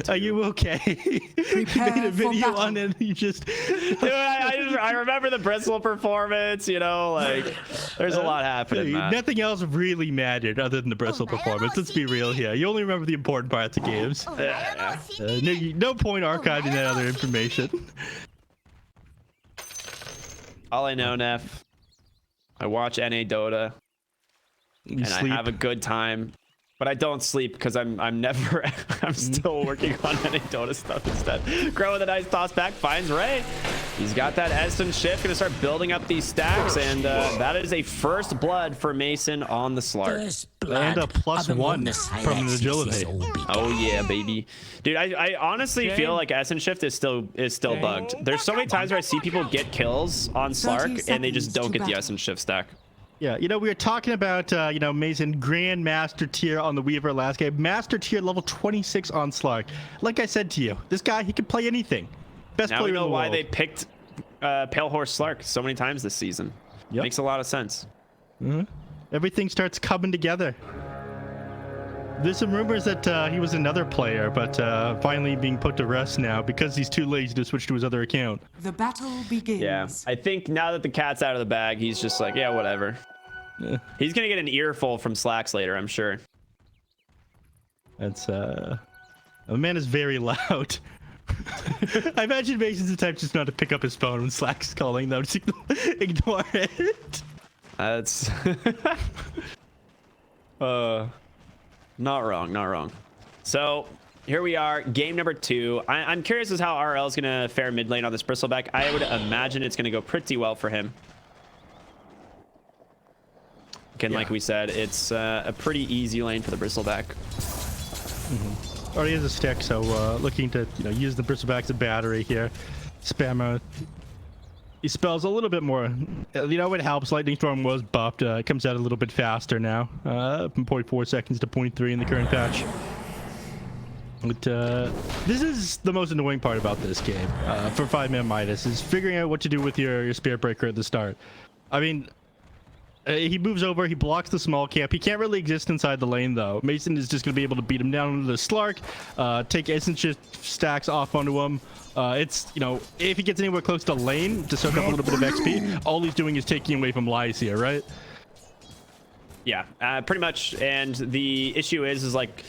Are you okay? You made a video on it. You just. Dude, I remember the Bristle performance. You know, like there's a lot happening. Man. Nothing else really mattered other than the Bristle performance. Let's be real here. You only remember the important parts of games. No point archiving that other information. All I know, Neff, I watch NA Dota, and I have a good time. But I don't sleep because I'm still working on NA Dota stuff instead. Crow with a nice toss back, finds Ray. He's got that Eston shift, gonna start building up these stacks, and that is a first blood for Mason on the Slark. And a +1 from the agility. Oh yeah, baby. Dude, I honestly feel like Eston shift is still bugged. There's so many times where I see people get kills on Slark and they just don't get the Eston shift stack. Yeah, you know, we were talking about, you know, Mason Grand Master tier on the Weaver last game. Master tier level 26 on Slark. Like I said to you, this guy, he can play anything. Best player in the world. Now we know why they picked Pale Horse Slark so many times this season. Yep. Makes a lot of sense. Everything starts coming together. There's some rumors that he was another player, but finally being put to rest now because he's too lazy to switch to his other account. The battle begins. Yeah, I think now that the cat's out of the bag, he's just like, yeah, whatever. He's gonna get an earful from Slacks later, I'm sure. That's the man is very loud. I imagine Mason's the type just not to pick up his phone when Slack's calling, though. Just ignore it. That's not wrong. So here we are, game number 2. I'm curious as how RL is gonna fare mid lane on this Bristleback. I would imagine it's gonna go pretty well for him. Again, like we said, it's a pretty easy lane for the Bristleback. Already has a stick, so looking to use the Bristleback as a battery here. Spammer. He spells a little bit more. You know, it helps. Lightning Storm was buffed. It comes out a little bit faster now, from 0.4 seconds to 0.3 in the current patch. But this is the most annoying part about this game for 5-man Midas, is figuring out what to do with your Spirit Breaker at the start. I mean, he moves over, he blocks the small camp. He can't really exist inside the lane, though. Mason is just going to be able to beat him down into the Slark, take Essence Shift stacks off onto him. It's, if he gets anywhere close to lane to soak up a little bit of XP, all he's doing is taking away from Lies here, right? Yeah, pretty much. And the issue is like,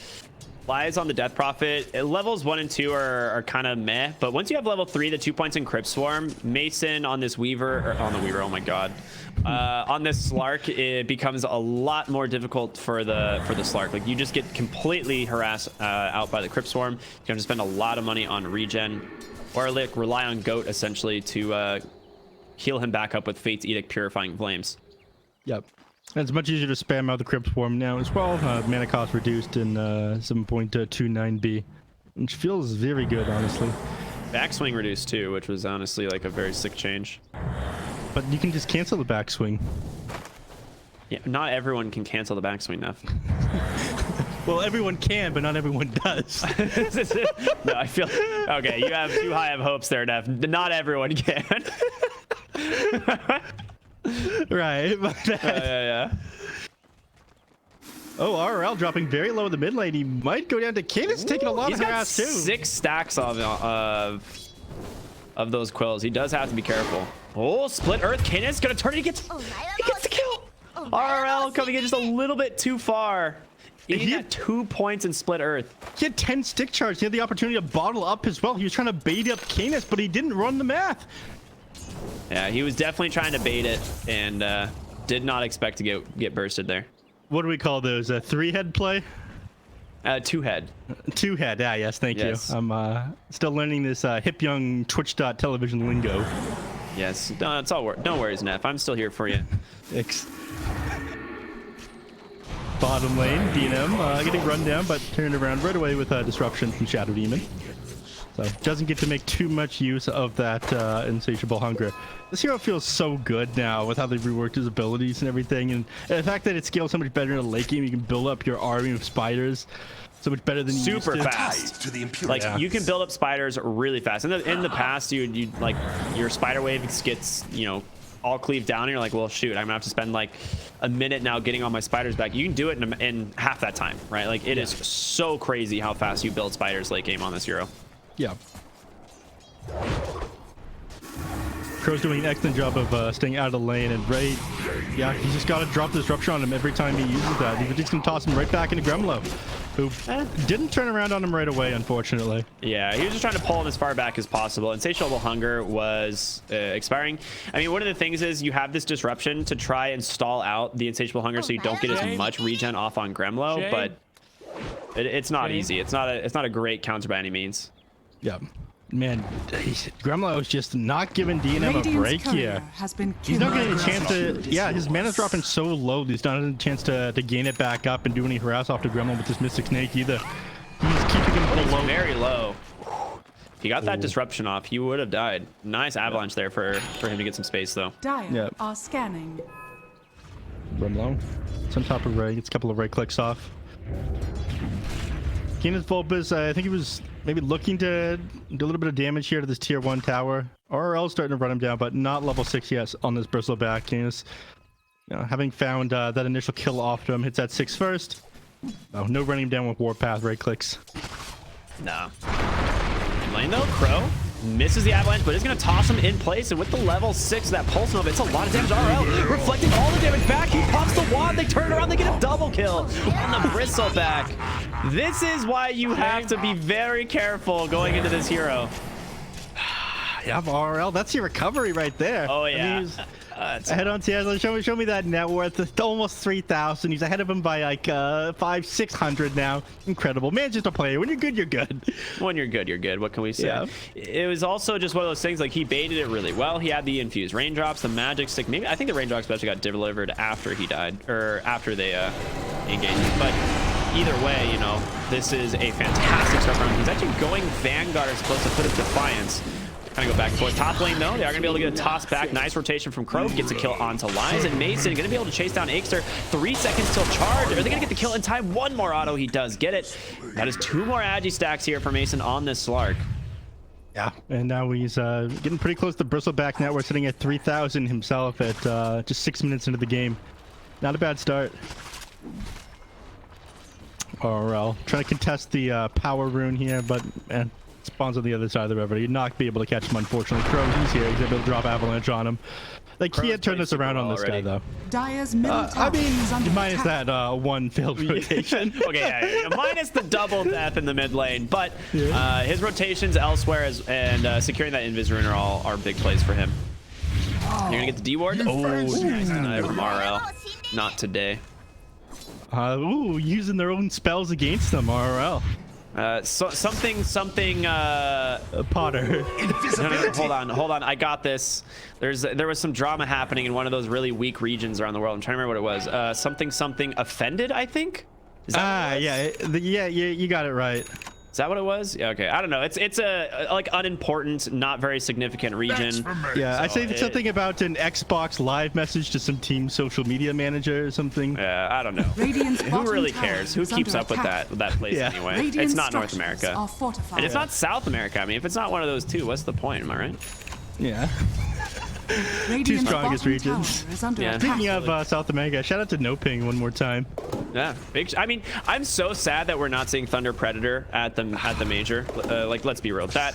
Lies on the Death Prophet, levels 1 and 2 are kind of meh, but once you have level 3, the 2 points in Crypt Swarm, Mason on this Weaver, oh my god, on this Slark, it becomes a lot more difficult for the Slark. Like, you just get completely harassed out by the Crypt Swarm. You have to spend a lot of money on regen, or like rely on Goat essentially to heal him back up with Fate's Edict Purifying Flames. Yep. And it's much easier to spam out the Crypt Swarm now as well. Mana cost reduced in 7.29B, which feels very good, honestly. Backswing reduced too, which was honestly like a very sick change. But you can just cancel the backswing. Yeah, not everyone can cancel the backswing, Neff. Well, everyone can, but not everyone does. No, I feel okay. You have too high of hopes there, Neff. Not everyone can. Right. Yeah. Oh, RL dropping very low in the mid lane. He might go down to Cadence, taking a lot of harass too. 6 stacks of those quills. He does have to be careful. Oh, split earth. Cadence gonna turn it. He gets the kill. RL coming in just a little bit too far. He had 2 points in split earth. He had 10 stick charge. He had the opportunity to bottle up as well. He was trying to bait up Cadence, but he didn't run the math. Yeah, he was definitely trying to bait it and did not expect to get bursted there. What do we call those? A 3-head play? 2-head. 2-head. Ah, yes, thank you. I'm still learning this hip young Twitch.television lingo. Yes, no, it's all no worries, Neff. I'm still here for you. Thanks. Bottom lane, DNM getting run down, but turned around right away with disruption from Shadow Demon. So doesn't get to make too much use of that insatiable hunger. This hero feels so good now with how they've reworked his abilities and everything, and the fact that it scales so much better in a late game. You can build up your army of spiders so much better than you used to. Fast. Like you can build up spiders really fast. In the past, you like your spider wave gets all cleave down and you're like, well, shoot, I'm gonna have to spend like a minute now getting all my spiders back. You can do it in half that time, right? Like it is so crazy how fast you build spiders late game on this hero. Yeah. Crow's doing an excellent job of staying out of the lane, and Ray, yeah, he's just got to drop disruption on him every time he uses that. He's just gonna toss him right back into Gremlo, who didn't turn around on him right away, unfortunately. Yeah, he was just trying to pull him as far back as possible. Insatiable Hunger was expiring. I mean, one of the things is you have this disruption to try and stall out the Insatiable Hunger so you don't get as much regen off on Gremlo, but it's not easy. It's not a great counter by any means. Yeah. Man, Gremlo is just not giving DNM a break here. He's not getting a chance to... Yeah, his mana's dropping so low, he's not having a chance to gain it back up and do any harass off to Gremlo with this Mystic Snake either. He's keeping him below. Very low. If he got that disruption off, he would have died. Nice avalanche there for him to get some space, though. Dire are scanning. Gremlo. It's on top of Ray. Gets a couple of right clicks off. Keenan's Vulpus, I think he was maybe looking to do a little bit of damage here to this tier 1 tower. RL starting to run him down, but not level 6 yet on this Bristleback. Keenan's, having found that initial kill off to him, hits that 6 first. Oh, no running him down with Warpath right clicks. No. Lane though, Crow misses the avalanche, but is going to toss him in place, and with the level 6 that pulse nova, it's a lot of damage. RL reflecting all the damage back. He pops the wand, they turn around, they get a double kill on the Bristleback. This is why you have to be very careful going into this hero. Yeah, RL, that's your recovery right there. Oh yeah. I mean, ahead on Seattle. Show me that net worth. It's almost 3,000. He's ahead of him by like 500-600 now. Incredible. Man, just a player. When you're good, you're good. When you're good, you're good. What can we say? Yeah. It was also just one of those things, like he baited it really well. He had the infused raindrops, the magic stick. Maybe I think the raindrops actually got delivered after he died, or after they engaged. But either way, this is a fantastic start from him. He's actually going Vanguard as opposed to put his Defiance. Kind of go back and forth. Top lane, though, they are going to be able to get a toss back. Nice rotation from Crow. Gets a kill onto Lies. And Mason going to be able to chase down Ixter. 3 seconds till charge. Are they going to get the kill in time? One more auto. He does get it. That is 2 more Agi stacks here for Mason on this Slark. Yeah, and now he's getting pretty close to Bristleback now. We're sitting at 3,000 himself at just 6 minutes into the game. Not a bad start. RL trying to contest the power rune here, but man, spawns on the other side of the river. You'd not be able to catch him, unfortunately. Crow, he's here. He's able to drop avalanche on him. They can't turn this around on this guy, though. Dire's middle I mean, minus that one failed rotation. Okay, yeah, minus the double death in the mid lane, but his rotations elsewhere and securing that invis rune are big plays for him. You're gonna get the D ward. Oh, nice denied from RL. Not today. Using their own spells against them, RL. Something Potter. No, hold on. I got this. There was some drama happening in one of those really weak regions around the world. I'm trying to remember what it was. Something offended, I think. Is that yeah, you got it right. Is that what it was? Yeah, okay. I don't know. It's a like unimportant, not very significant region. Yeah, I say something about an Xbox Live message to some team social media manager or something. Yeah, I don't know. Who really cares? Who keeps up with that place anyway? It's not North America. And it's not South America. I mean, if it's not one of those two, what's the point? Am I right? Yeah. Two strongest regions. Yeah. Speaking of South America, shout out to No Ping one more time. Yeah, I mean, I'm so sad that we're not seeing Thunder Predator at the major. Like, let's be real, that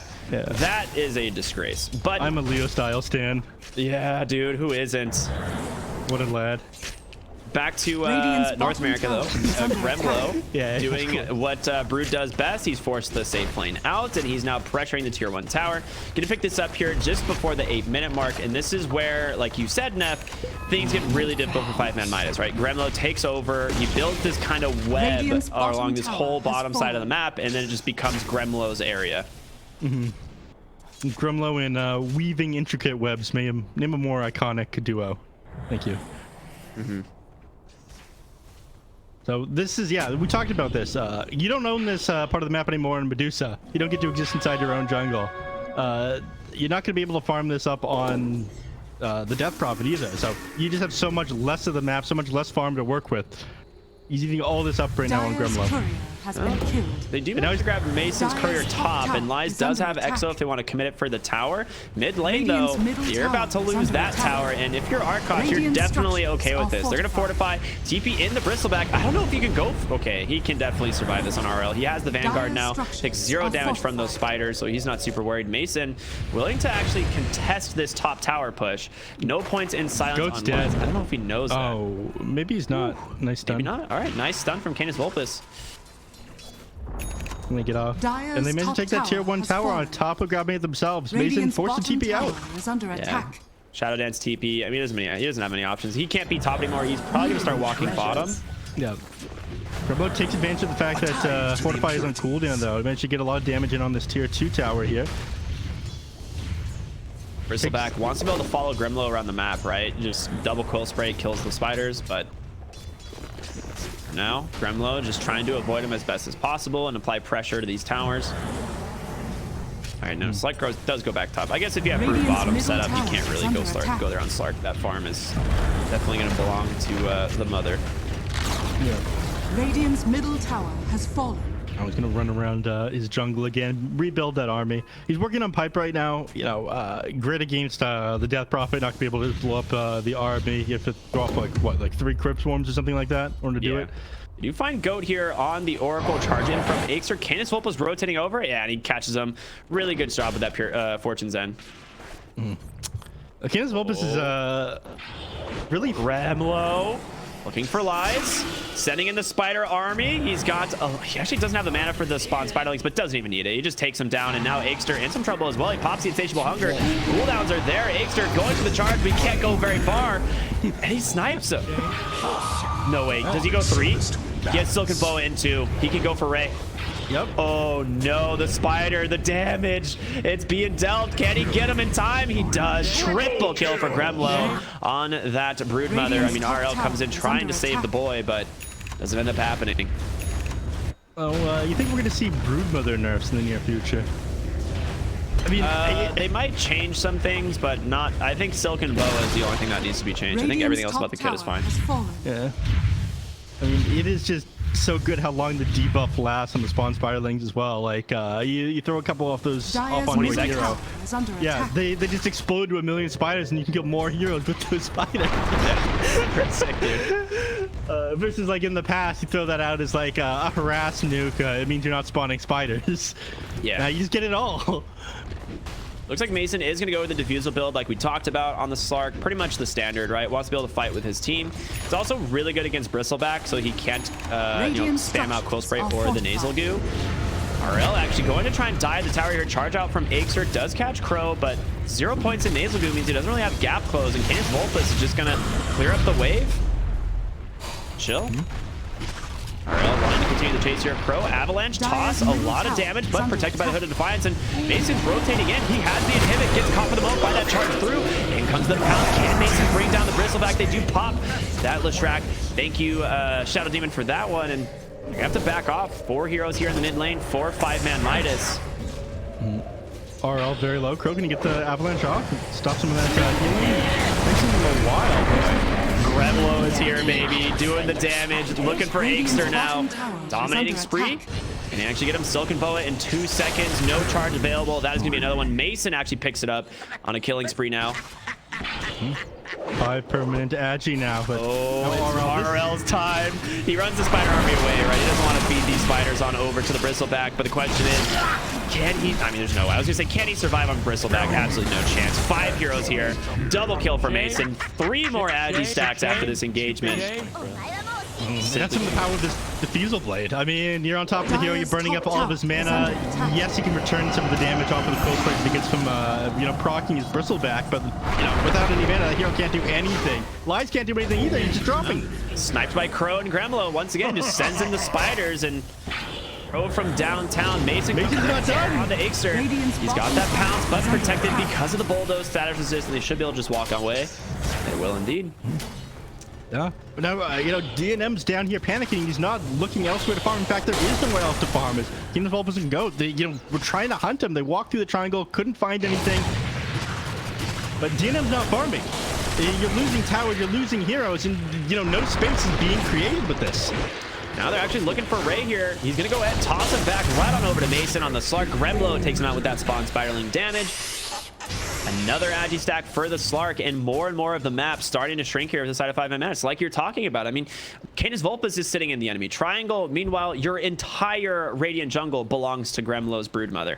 is a disgrace. But I'm a Leo style stan. Yeah, dude, who isn't? What a lad. Back to North America, though. Gremlo doing what Brood does best. He's forced the safe lane out, and he's now pressuring the tier 1 tower. Gonna pick this up here just before the 8-minute mark, and this is where, like you said, Neff, things get really difficult for 5-man Midas, right? Gremlo takes over. He builds this kind of web along this whole bottom side of the map, and then it just becomes Gremlo's area. Gremlo and weaving intricate webs name a more iconic duo. Thank you. So this is, we talked about this. You don't own this part of the map anymore in Medusa. You don't get to exist inside your own jungle. You're not going to be able to farm this up on the Death Prophet either. So you just have so much less of the map, so much less farm to work with. He's eating all this up right now on Gremlo. has been killed. They do now manage to he's- grab Mason's Dire's courier top top, and tower Lies is does under have Exo attack. if they want to commit it for the tower. Mid lane, though, Radiant's middle you're tower about to is lose under that attack. tower, and if you're Arkosh, you're Radiant definitely structures okay with are this. They're going to fortify. TP in the Bristleback. I don't know if you can go... Okay, he can definitely survive this on RL. He has the Vanguard Dire's now. structures Takes 0 are damage from those fortified. spiders, so he's not super worried. Mason willing to actually contest this top tower push. No points in silence Goat's on dead. Lies. I don't know if he knows that. Oh, maybe he's not. Nice stun. Maybe not. All right, nice stun from Canis Vulpes. Let me get off. Dire's And they managed top to take that tier tower 1 has tower on fallen. top of grabbing it themselves. Mason Radiant's forced the bottom TP out. tower is under attack. Shadow Dance TP. I mean, he doesn't have many options. He can't be top anymore. He's probably gonna start walking bottom. Yeah. Gremlo takes advantage of the fact that Fortify is on cooldown, though. He managed to get a lot of damage in on this tier 2 tower here. Bristleback wants to be able to follow Gremlo around the map, right? Just double quill spray kills the spiders, but now Gremlo just trying to avoid him as best as possible and apply pressure to these towers. All right, now Slark does go back top. I guess if you have Brood Radiant's bottom middle set up, you tower can't is really under go attack. there on Slark. That farm is definitely going to belong to the mother. Yeah. Radiant's middle tower has fallen. I was going to run around his jungle again, rebuild that army. He's working on pipe right now. You know, grid against the Death Prophet, not going to be able to blow up the army. You have to throw off, like 3 Crypt Swarms or something like that in order to do it. You find Goat here on the Oracle charge in from Ixer. Canis Vulpes rotating over. Yeah, and he catches him. Really good job with that pure Fortune's End. Canis Vulpes is really... Gremlo looking for Lies. Sending in the spider army. He's got... he actually doesn't have the mana for the spawn spiderlings, but doesn't even need it. He just takes him down, and now Ixter in some trouble as well. He pops the Insatiable Hunger. Cooldowns are there. Ixter going for the charge, but he can't go very far. And he snipes him. No way. Does he go 3? He has Silken Boa in 2. He can go for Ray. Yep. Oh no, the spider, the damage. It's being dealt. Can he get him in time? He does. Triple kill for Gremlo on that Broodmother. I mean, RL comes in trying to save the boy, but doesn't end up happening. Oh, you think we're going to see Broodmother nerfs in the near future? I mean, They might change some things, but not. I think Silken Boa is the only thing that needs to be changed. I think everything else about the kit is fine. yeah. I mean, it is just so good how long the debuff lasts on the spawn spiderlings as well. Like, you throw a couple off those off on your hero. Yeah, they just explode to a million spiders, and you can kill more heroes with those spiders. Pretty sick, dude. Versus like in the past, you throw that out as like a harass nuke. It means you're not spawning spiders. Yeah. Now you just get it all. Looks like Mason is going to go with the Diffusal build like we talked about on the Slark. Pretty much the standard, right? Wants to be able to fight with his team. It's also really good against Bristleback, so he can't spam out Quill Spray or the Nasal Goo. RL actually going to try and dive the tower here. Charge out from Ixer. Does catch Crow, but 0 points in Nasal Goo means he doesn't really have gap close, and Canis Vulpes is just going to clear up the wave. Chill. RL wanting to continue the chase here. Crow, Avalanche, Toss, a lot of damage, but protected by the Hood of Defiance, and Mason's rotating in. He has the inhibit, gets caught for the moment by that charge through. In comes the pound. Can Mason bring down the Bristleback? They do pop that Leshrac. Thank you, Shadow Demon, for that one, and we have to back off. 4 heroes here in the mid lane, 4 5-man Midas. RL very low. Crow, can you get the avalanche off? Stop some of that healing? Takes him a while, boy. Gremlo is here, baby, doing the damage, looking for Ixter now. Dominating spree. Can he actually get him Silken Boa in 2 seconds? No charge available. That is going to be another one. Mason actually picks it up on a killing spree now. 5 permanent Agi now, but it's RL's time. He runs the spider army away, right? He doesn't want to feed these spiders on over to the Bristleback, but the question is, can he? I mean, there's no way. I was gonna say, can he survive on Bristleback? Absolutely no chance. 5 heroes here. Double kill for Mason. 3 more Agi stacks after this engagement. That's some of the power of this Diffusal Blade. I mean, you're on top of the hero, you're burning up all of his mana. Yes, he can return some of the damage off of the Cold Spray if he gets from, proccing his Bristleback, but, without any mana, the hero can't do anything. Lies can't do anything either, he's just dropping. Sniped by Crow and Gremlo. Once again, just sends in the spiders, and Crow from downtown. Mason's not done. On the Ixer. He's got that pounce, but protected because of the bulldoze status resist. They should be able to just walk on away. They will indeed. Yeah. But now, DNM's down here panicking. He's not looking elsewhere to farm. In fact, there is nowhere else to farm. As Canis Vulpes can go. They, we're trying to hunt him. They walked through the triangle, couldn't find anything. But DNM's not farming. You're losing towers, you're losing heroes, and, no space is being created with this. Now they're actually looking for Ray here. He's going to go ahead and toss him back right on over to Mason on the Slark. Gremlo takes him out with that spawn spiraling damage. Another agi stack for the Slark, and more of the map starting to shrink here with the side of 5 MS, like you're talking about. I mean, Canis Vulpes is sitting in the enemy triangle. Meanwhile, your entire Radiant jungle belongs to Gremlo's Broodmother.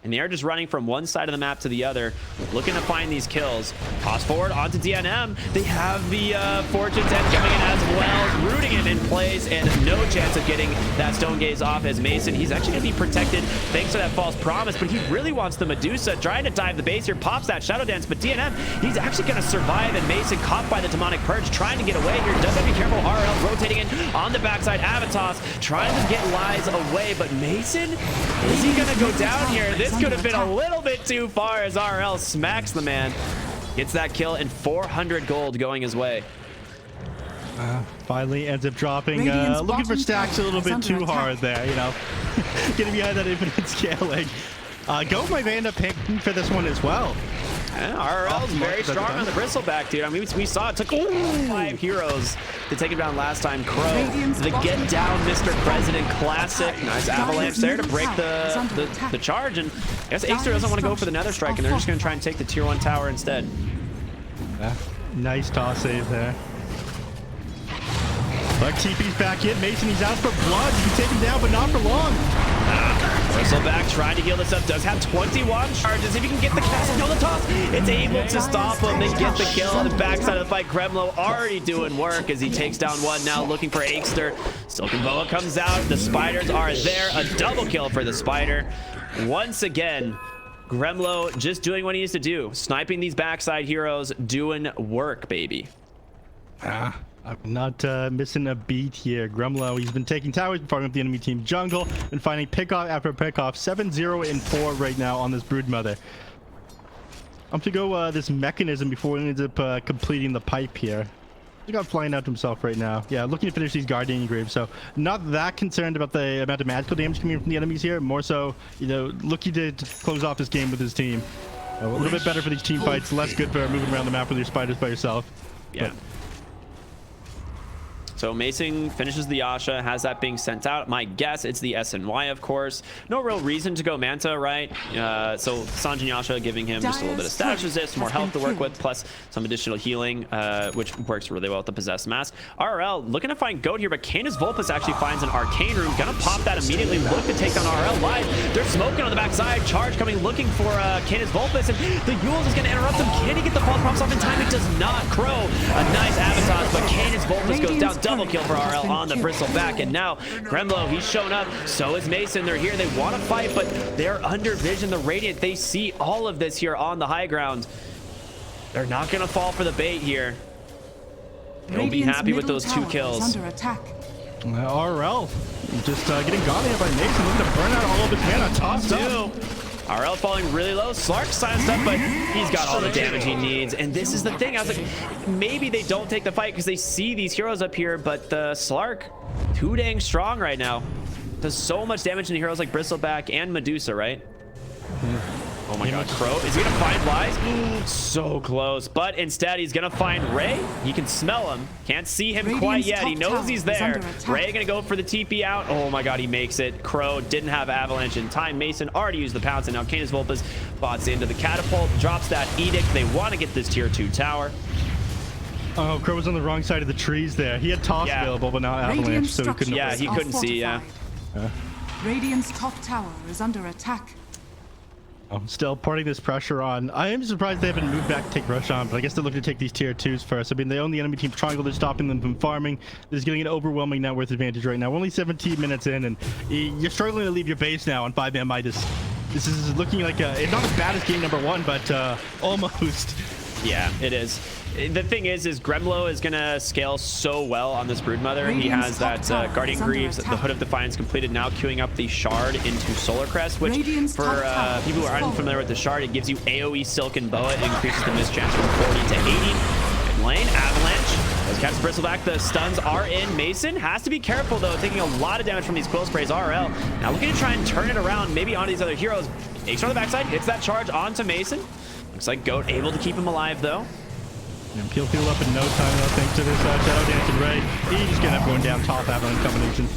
And they are just running from one side of the map to the other, looking to find these kills. Toss forward onto DNM. They have the Fortune 10 coming in as well, rooting him in place, and no chance of getting that Stone Gaze off as Mason. He's actually going to be protected thanks to that false promise, but he really wants the Medusa, trying to dive the base here, pops that Shadow Dance, but DNM, he's actually going to survive, and Mason caught by the Demonic Purge, trying to get away here. Does have to be careful. RL rotating in on the backside. Avatos trying to get Lies away, but Mason, is he going to go down here? This could have been a little bit too far as RL smacks the man. Gets that kill and 400 gold going his way. Finally ends up dropping. Looking for stacks a little bit too hard there, you know. Getting behind that infinite scaling. Go might end up picking for this one as well. Yeah, RL's very strong on the Bristleback, dude. I mean, we saw it took 5 heroes to take him down last time. Crow, the get down Mr. President classic. Nice avalanche there to break the charge. And I guess Acer doesn't want to go for the Nether Strike, and they're just going to try and take the tier 1 tower instead. Nice toss save there. But TP's back in. Mason, he's out for blood. You can take him down, but not for long. Bristleback trying to heal this up. Does have 21 charges. If you can get the cast, no, the toss. It's able to stop him. They get the kill on the backside of the fight. Gremlo already doing work as he takes down one. Now looking for Aekster. Silken Boa comes out. The spiders are there. A double kill for the spider. Once again, Gremlo just doing what he needs to do. Sniping these backside heroes, doing work, baby. I'm not missing a beat here. Gremlo, he's been taking towers, farming up the enemy team jungle, and finding pickoff after pickoff. 7-0 and 4 right now on this Broodmother. I'm to go this mechanism before he ends up completing the pipe here. He got flying out to himself right now. Yeah, looking to finish these Guardian Graves, so not that concerned about the amount of magical damage coming from the enemies here. More so, you know, looking to close off this game with his team. A little bit better for these team fights, less good for moving around the map with your spiders by yourself. Yeah. So Mason finishes the Yasha, has that being sent out. My guess, it's the SNY, of course. No real reason to go Manta, right? So Sanjin Yasha giving him just a little bit of status resist, more health to work with, plus some additional healing, which works really well with the Possessed Mask. RL looking to find Goat here, but Canis Vulpes actually finds an Arcane Room. Gonna pop that immediately, look to take down RL live. They're smoking on the backside. Charge coming, looking for Canis Vulpes, and the Yules is gonna interrupt him. Can he get the false props off in time? He does not. Crow, a nice Avatar, but Canis Vulpes goes down. Double kill for RL on the Bristleback, and now Gremlo, he's shown up. So is Mason. They're here. They want to fight, but they're under vision. The Radiant, they see all of this here on the high ground. They're not going to fall for the bait here. They'll be happy with those 2 kills. Under attack. RL just getting godly by Mason, looking to burn out all of his mana. Tossed up. RL falling really low. Slark silenced up, but he's got all the damage he needs. And this is the thing. I was like, maybe they don't take the fight because they see these heroes up here, but the Slark, too dang strong right now. Does so much damage to heroes like Bristleback and Medusa, right? Oh my god, Crow. Is he going to find Lies? So close. But instead, he's going to find Ray. He can smell him. Can't see him quite yet. He knows he's there. Ray going to go for the TP out. Oh my god, he makes it. Crow didn't have Avalanche in time. Mason already used the pounce, and now Canis Vulpes bots into the catapult, drops that Edict. They want to get this tier 2 tower. Oh, Crow was on the wrong side of the trees there. He had toss available, but not Avalanche, so he couldn't. Yeah, he couldn't see, Radiant's top tower is under attack. Still putting this pressure on. I am surprised they haven't moved back to take rush on, but I guess they're looking to take these tier 2s first. I mean, they own the enemy team triangle. They're stopping them from farming. This is getting an overwhelming net worth advantage right now. We're only 17 minutes in, and you're struggling to leave your base now on 5-man Midas. This is looking like it's not as bad as game number 1, but almost. Yeah, it is. The thing is Gremlo is going to scale so well on this Broodmother. He has that Guardian Greaves, the Hood of Defiance completed, now queuing up the Shard into Solar Crest, which for people who are unfamiliar with the Shard, it gives you AoE Silken Boa. It increases the miss chance from 40 to 80. Mid lane, Avalanche. As catches Bristleback, the stuns are in. Mason has to be careful, though, taking a lot of damage from these Quill Sprays. RL now looking to try and turn it around, maybe onto these other heroes. Ace on the backside, hits that charge onto Mason. Looks like Goat able to keep him alive, though. And he'll heal up in no time, though, thanks to this Shadow Dancing Ray. He's just getting everyone down top having a combination.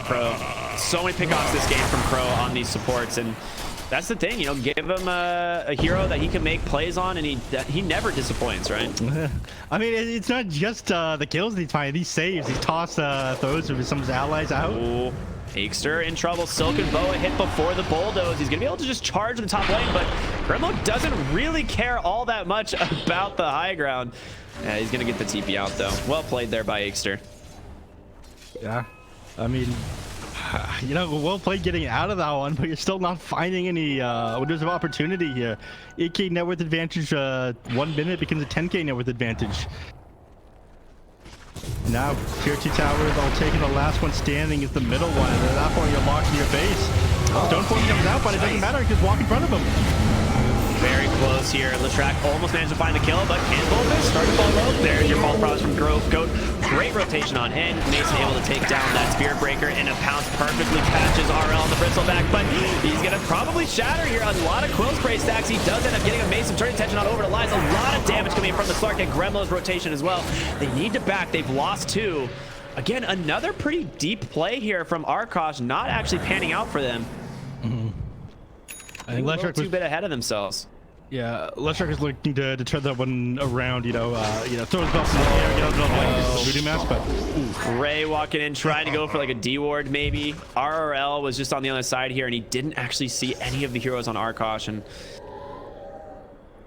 Crow. So many pickoffs this game from Crow on these supports, and that's the thing, you know, give him a hero that he can make plays on, and he never disappoints, right? I mean, it's not just the kills that he's finding, these saves. He toss throws of some of his allies out. Ooh. Aikster in trouble. Silken Boa hit before the bulldoze. He's gonna be able to just charge the top lane, but Gremlo doesn't really care all that much about the high ground. He's gonna get the TP out though. Well played there by Aikster. Yeah, I mean, you know, well played getting out of that one, but you're still not finding any windows of opportunity here. 8k net worth advantage, 1 minute becomes a 10k net worth advantage. Now, tier 2 towers all taking. The last one standing is the middle one, and at that point you're locked in your base. Stoneform comes out, but it doesn't matter because walk in front of him. Very close here. Leshrac almost managed to find the kill, but Canbolvis starting to fall low. There's your false promise from Grove Goat. Great rotation on in. Mason able to take down that Spirit Breaker, and a pounce perfectly catches RL on the Bristleback, but he's gonna probably shatter here. A lot of Quill Spray stacks. He does end up getting a Mason, turning attention on over to Lies. A lot of damage coming in from the Slark and Gremlo's rotation as well. They need to back. They've lost 2. Again, another pretty deep play here from Arkosh, not actually panning out for them. I think Leshrac was 2 bit ahead of themselves. Yeah, Leshrac is looking to turn that one around, you know, throw his buffs in the air, get out of like voodoo mask, but Ray walking in, trying to go for like a D ward maybe. RRL was just on the other side here, and he didn't actually see any of the heroes on Arkosh, and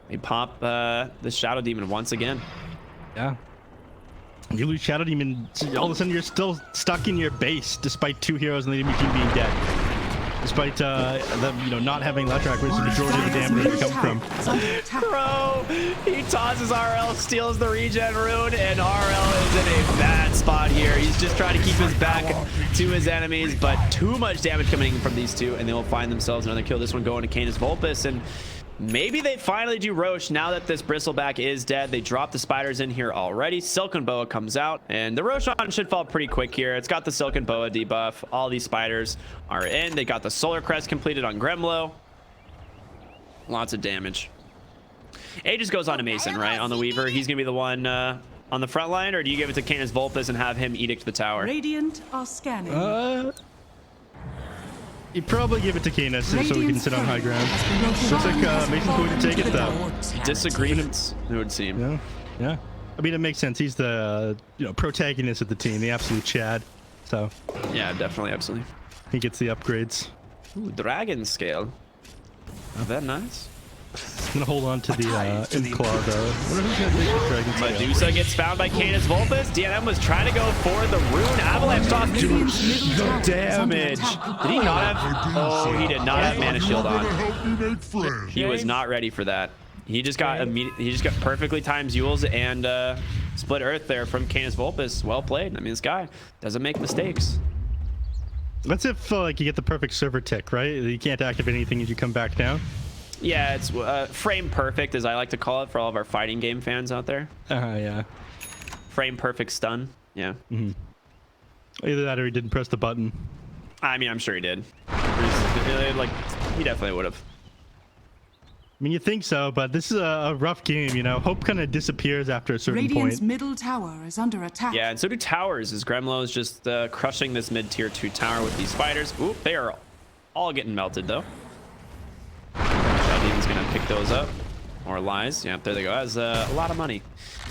they pop the Shadow Demon once again. Yeah. You lose Shadow Demon, all of a sudden you're still stuck in your base despite 2 heroes and the enemy team being dead. Despite them, you know, not having Leshrac, which is the majority of the damage that come from. Crow, he tosses RL, steals the regen rune, and RL is in a bad spot here. He's just trying to keep his back to his enemies, but too much damage coming in from these two, and they will find themselves another kill. This one going to Canis Vulpus, and maybe they finally do Roche now that this Bristleback is dead. They drop the spiders in here already. Silken Boa comes out, and the Roshan should fall pretty quick here. It's got the Silken Boa debuff. All these spiders are in. They got the Solar Crest completed on Gremlo. Lots of damage. Aegis goes on to Mason, right? On the Weaver. He's going to be the one on the front line, or do you give it to Canis Vulpus and have him edict the tower? Radiant are scanning. You probably give it to Canis so we can sit on high ground. Looks like Mason's going to take it though. Disagreements, it would seem. Yeah, yeah. I mean, it makes sense. He's the protagonist of the team, the absolute Chad. So yeah, definitely, absolutely. He gets the upgrades. Ooh, Dragon Scale. Is that nice? I'm gonna hold on to the Imp-Claw though. What if he's gonna take the Dragon Scale? Medusa gets found by Canis Vulpus. DNM was trying to go for the rune. Avalanche toss. Dude, the damage. Did he not have? Oh, he did not have Mana Shield on. He was not ready for that. He just got he just got perfectly timed Yules and Split Earth there from Canis Vulpus. Well played. I mean, this guy doesn't make mistakes. That's if like you get the perfect server tick, right? You can't activate anything as you come back down. Yeah, it's frame perfect, as I like to call it for all of our fighting game fans out there. Yeah. Frame perfect stun. Yeah. Mm-hmm. Either that or he didn't press the button. I mean, I'm sure he did. Like, he definitely would have. I mean, you think so, but this is a rough game, you know. Hope kind of disappears after a certain Radiant's point. middle tower is under attack. Yeah, and so do towers, as Gremlo is just crushing this mid-tier 2 tower with these spiders. Ooh, they are all getting melted, though. Shadow Demon's gonna pick those up. Or Lies. Yep, there they go. Has a lot of money.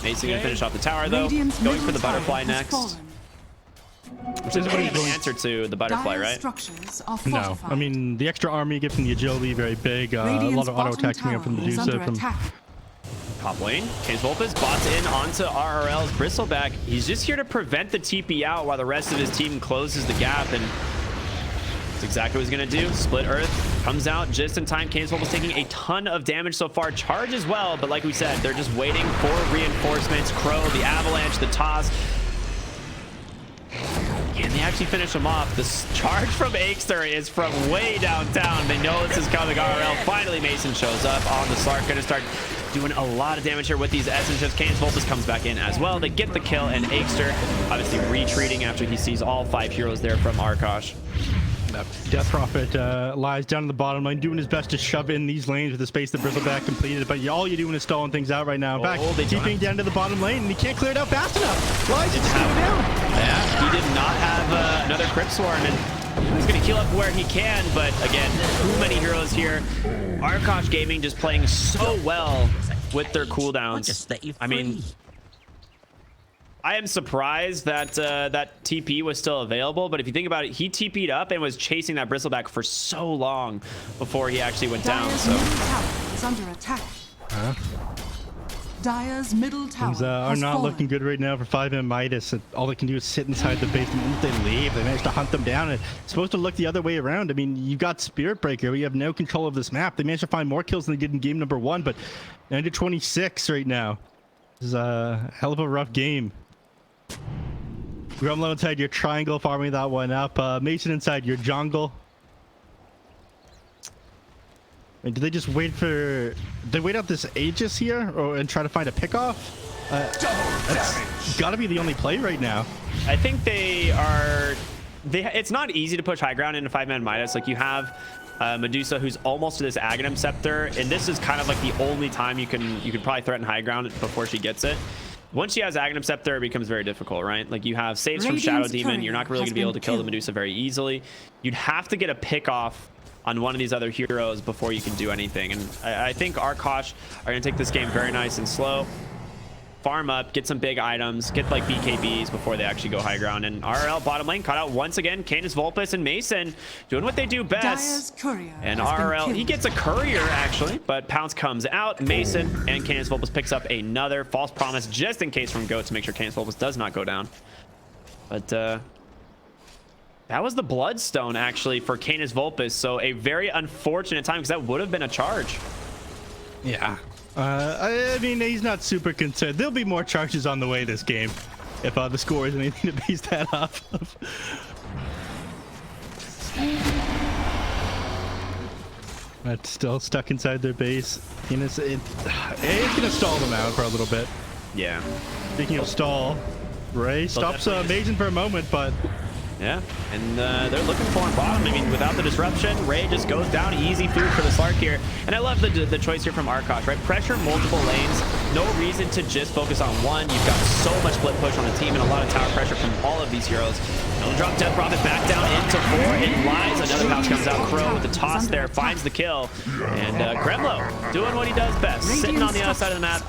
Mason gonna finish off the tower, though. Radiant's Going for the middle tower butterfly has next. fallen. Which isn't really the answer to the butterfly, Dire right? structures are No, fortified. I mean, the extra army you get from the agility, very big. A lot of auto attacks coming up from Radiant's Medusa. bottom tower is under From attack. Top lane, Canis Vulpus bots in onto RRL's Bristleback. He's just here to prevent the TP out while the rest of his team closes the gap, and that's exactly what he's gonna do. Split Earth comes out just in time. Canis Vulpus taking a ton of damage so far. Charge as well, but like we said, they're just waiting for reinforcements. Crow, the Avalanche, the toss. Can they actually finish him off? This charge from Aikster is from way downtown. They know this is coming. RL. Finally, Mason shows up on the Slark. Gonna start doing a lot of damage here with these essence chips. Canis Vulpus comes back in as well. They get the kill, and Aikster obviously retreating after he sees all 5 heroes there from Arkosh. Death Prophet lies down in the bottom lane, doing his best to shove in these lanes with the space that Bristleback completed. But all you're doing is stalling things out right now. In fact, keeping down to the bottom lane, and he can't clear it out fast enough. Lies just going down. Yeah, he did not have another Crypt Swarm, and he's going to heal up where he can. But again, too many heroes here. Arkosh Gaming just playing so well with their cooldowns. I mean, I am surprised that that TP was still available, but if you think about it, he TP'd up and was chasing that Bristleback for so long before he actually went down. So middle tower is under attack. Dire's middle tower Things are has not fallen. looking good right now for 5M Midas. All they can do is sit inside the base. The moment they leave, they manage to hunt them down. It's supposed to look the other way around. I mean, you've got Spirit Breaker. We have no control of this map. They managed to find more kills than they did in game number 1, but 9-26 right now. This is a hell of a rough game. Grumlow inside your triangle, farming that one up. Mason inside your jungle. And do they just wait for... They wait out this Aegis here and try to find a pickoff? That's got to be the only play right now. I think they are... It's not easy to push high ground into 5-man Midas. Like, you have Medusa, who's almost to this Aghanim Scepter, and this is kind of like the only time you can probably threaten high ground before she gets it. Once she has Aghanim Scepter, it becomes very difficult, right? Like, you have saves from Shadow Demon. You're not really going to be able to kill the Medusa very easily. You'd have to get a pick off on one of these other heroes before you can do anything. And I think Arkosh are going to take this game very nice and slow. Farm up, get some big items, get like BKBs before they actually go high ground. And RL bottom lane caught out once again. Canis Vulpes and Mason doing what they do best. And RL, he gets a courier actually, but Pounce comes out. Mason and Canis Vulpes picks up another false promise just in case from Goat to make sure Canis Vulpes does not go down. But that was the Bloodstone actually for Canis Vulpes. So a very unfortunate time because that would have been a charge. Yeah. I mean, he's not super concerned. There'll be more charges on the way this game if the score is anything to base that off of. That's still stuck inside their base. It's gonna stall them out for a little bit. Yeah. Speaking of stall, Ray stops Mason for a moment, but yeah, and they're looking for him bottom. I mean, without the disruption, Ray just goes down. Easy food for the Slark here. And I love the choice here from Arkosh, right? Pressure multiple lanes. No reason to just focus on one. You've got so much split push on the team and a lot of tower pressure from all of these heroes. No drop Death Prophet back down into 4. It lies. Another pouch comes out. Crow with the toss there finds the kill. And Gremlo doing what he does best. Sitting on the other side of the map,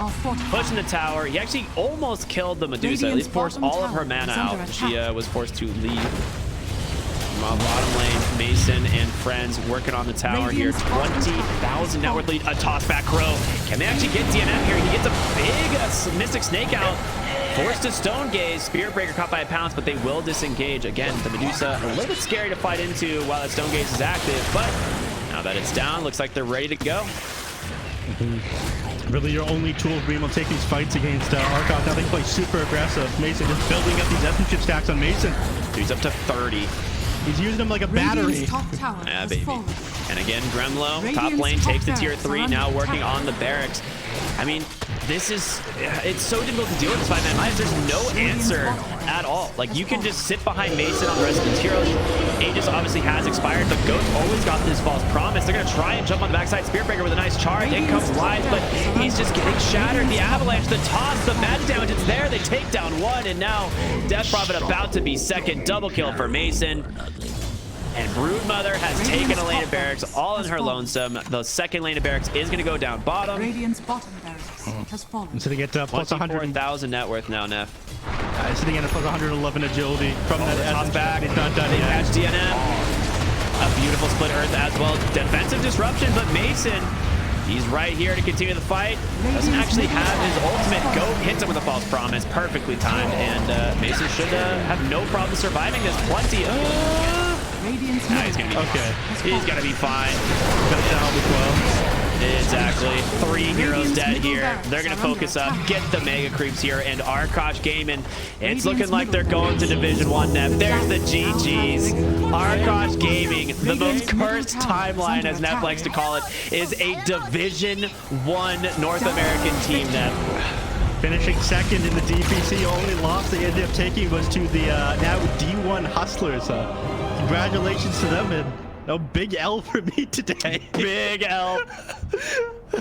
pushing the tower. He actually almost killed the Medusa. At least forced all of her mana out. She was forced to leave. Bottom lane, Mason and friends working on the tower here. 20,000 net worth lead. A toss back Crow. Can they actually get DNF here? He gets a big Mystic Snake out. Forced to Stone Gaze. Spirit Breaker caught by a Pounce, but they will disengage. Again, the Medusa a little bit scary to fight into while that Stone Gaze is active, but now that it's down, looks like they're ready to go. Really your only tool to be able to take these fights against Arkosh. Now they play super aggressive. Mason just building up these essence chip stacks on Mason. He's up to 30. He's using them like a battery. Yeah, baby. And again, Gremlo, top lane, takes the tier 3, now working on the barracks. I mean, it's so difficult to deal with this 5-man Midas. There's no answer at all. Like, you can just sit behind Mason on the rest of the heroes. Aegis obviously has expired, but Goat's always got this false promise. They're going to try and jump on the backside. Spirit Breaker with a nice charge. In comes Live, but he's just getting shattered. The avalanche, the toss, the magic damage, it's there. They take down 1, and now Death Prophet about to be second. Double kill for Mason. And Broodmother has taken a lane of barracks all in her lonesome. The second lane of barracks is going to go down bottom. Radiant's bottom barracks has fallen. Sitting at plus 100,000 net worth now, Neff. Sitting at a plus 111 agility from that toss back. He's not done They yet. catch DNM. A beautiful split earth as well. Defensive disruption, but Mason, he's right here to continue the fight. Doesn't actually have his ultimate. Goat hits him with a false promise. Perfectly timed. And Mason should have no problem surviving this. Plenty of... Nah, he's gonna be okay. He's gonna be fine. Got down as well. Exactly. 3 heroes dead here. They're gonna focus up, get the mega creeps here, and Arkosh Gaming. It's looking like they're going to Division 1 Neff. There's the GGs. Arkosh Gaming, the most cursed timeline, as Neff likes to call it, is a Division 1 North American team, Neff. finishing second in the DPC. Only loss they ended up taking was to the now D1 Hustlers. Congratulations to them, and no big L for me today. Big L.